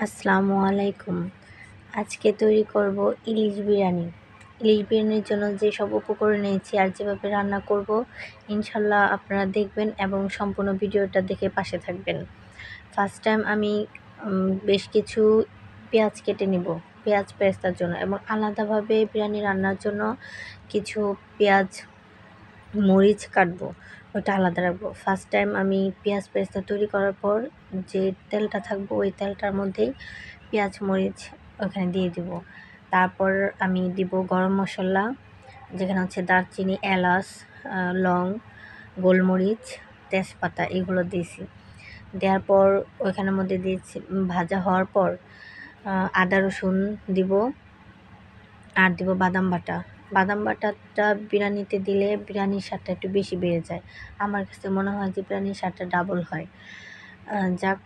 আসসালামু আলাইকুম। আজকে তৈরি করব ইলিশ বিরিয়ানি। ইলিশ বিরিয়ানির জন্য যেসব উপকরণ নিয়েছি আর যেভাবে রান্না করব ইনশাল্লাহ আপনারা দেখবেন এবং সম্পূর্ণ ভিডিওটা দেখে পাশে থাকবেন। ফার্স্ট টাইম আমি বেশ কিছু পেঁয়াজ কেটে নিব, পেঁয়াজ পেস্তার জন্য, এবং আলাদাভাবে বিরিয়ানি রান্নার জন্য কিছু পেঁয়াজ মরিচ কাটবো, ওইটা আলাদা রাখবো। ফার্স্ট টাইম আমি পেঁয়াজ পেস্তা তৈরি করার পর যে তেলটা থাকবো ওই তেলটার মধ্যেই পেঁয়াজ মরিচ ওখানে দিয়ে দিব। তারপর আমি দিব গরম মশলা, যেখানে হচ্ছে দারচিনি, এলাচ, লং, গোলমরিচ, তেজপাতা, এগুলো দিয়েছি। দেওয়ার পর ওইখানের মধ্যে দিয়েছি, ভাজা হওয়ার পর আদা রসুন দিব আর দিব বাদাম বাটা। বাদাম বাটাটা বিরিয়ানিতে দিলে বিরিয়ানির স্বাদটা একটু বেশি বেড়ে যায়। আমার কাছে মনে হয় যে বিরিয়ানির স্বাদটা ডাবল হয়। যাক,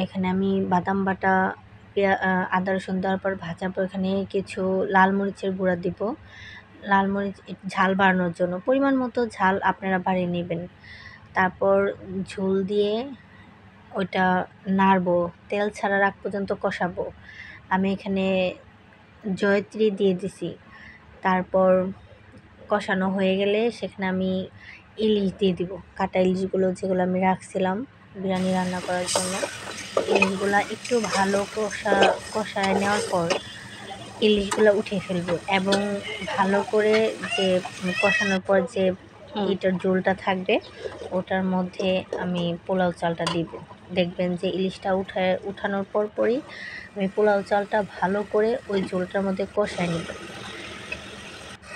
এখানে আমি বাদাম বাটা, আদা রসুন দেওয়ার পর ভাজার পর এখানে কিছু লাল মরিচের গুঁড়া দিব। লাল মরিচ ঝাল বাড়ানোর জন্য, পরিমাণ মতো ঝাল আপনারা বাড়িয়ে নেবেন। তারপর ঝোল দিয়ে ওইটা নাড়বো, তেল ছাড়ার আগ পর্যন্ত কষাবো। আমি এখানে জয়ত্রী দিয়ে দিছি। তারপর কষানো হয়ে গেলে সেখানে আমি ইলিশ দিয়ে দিব, কাটা ইলিশগুলো যেগুলো আমি রাখছিলাম বিরিয়ানি রান্না করার জন্য। ইলিশগুলো একটু ভালো কষায় নেওয়ার পর ইলিশগুলো উঠে ফেলবো এবং ভালো করে যে কষানোর পর যে এটার ঝোলটা থাকবে ওটার মধ্যে আমি পোলাও চালটা দিব। দেখবেন যে ইলিশটা উঠানোর পরই আমি পোলাও চালটা ভালো করে ওই ঝোলটার মধ্যে কষায় নিব।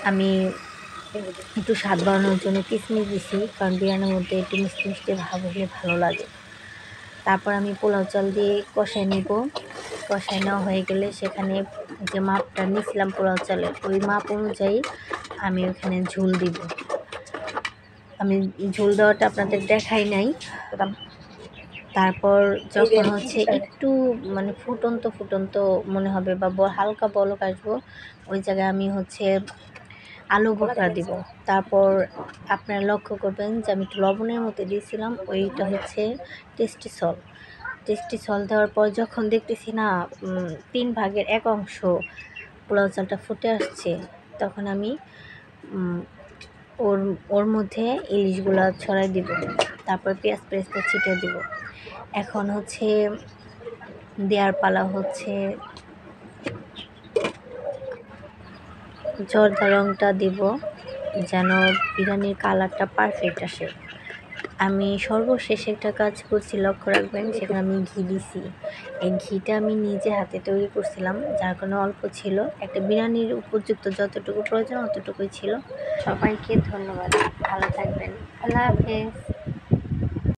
আমি একটু স্বাদ বাড়ানোর জন্য কিশমিশ দিছি, কারণ বিরিয়ানির মধ্যে একটু মিষ্টি মিষ্টি ভাব হলে ভালো লাগে। তারপর আমি পোলাও চাল দিয়ে কষায় নিব। কষায় নেওয়া হয়ে গেলে সেখানে যে মাপটা নিয়েছিলাম পোলাও চালের ওই মাপ অনুযায়ী আমি ওখানে ঝোল দিব। আমি ঝোল দেওয়াটা আপনাদের দেখাই নাই। তারপর যখন হচ্ছে একটু মানে ফুটন্ত মনে হবে বা হালকা বলক আসবো, ওই জায়গায় আমি হচ্ছে আলু বোখরা দিব। তারপর আপনারা লক্ষ্য করবেন যে আমি একটু লবণের মধ্যে দিয়েছিলাম, ওইটা হচ্ছে টেস্টি সল দেওয়ার পর যখন দেখতেছি না 1/3 পোলাও চালটা ফুটে আসছে, তখন আমি ওর মধ্যে ইলিশগুলা ছড়াই দিব। তারপর পেঁয়াজ পেস্তা ছিটিয়ে দিব। এখন হচ্ছে দেওয়ার পালা হচ্ছে জর্দা রঙটা দিব যেন বিরিয়ানির কালারটা পারফেক্ট আসে। আমি সর্বশেষ একটা কাজ করছি, লক্ষ্য রাখবেন, সেখানে আমি ঘি দিছি। এই ঘিটা আমি নিজে হাতে তৈরি করছিলাম, যার কারণে অল্প ছিল। একটা বিরিয়ানির উপযুক্ত যতটুকু প্রয়োজন অতটুকুই ছিল। সবাইকে ধন্যবাদ, ভালো থাকবেন, আল্লাহ হাফেজ।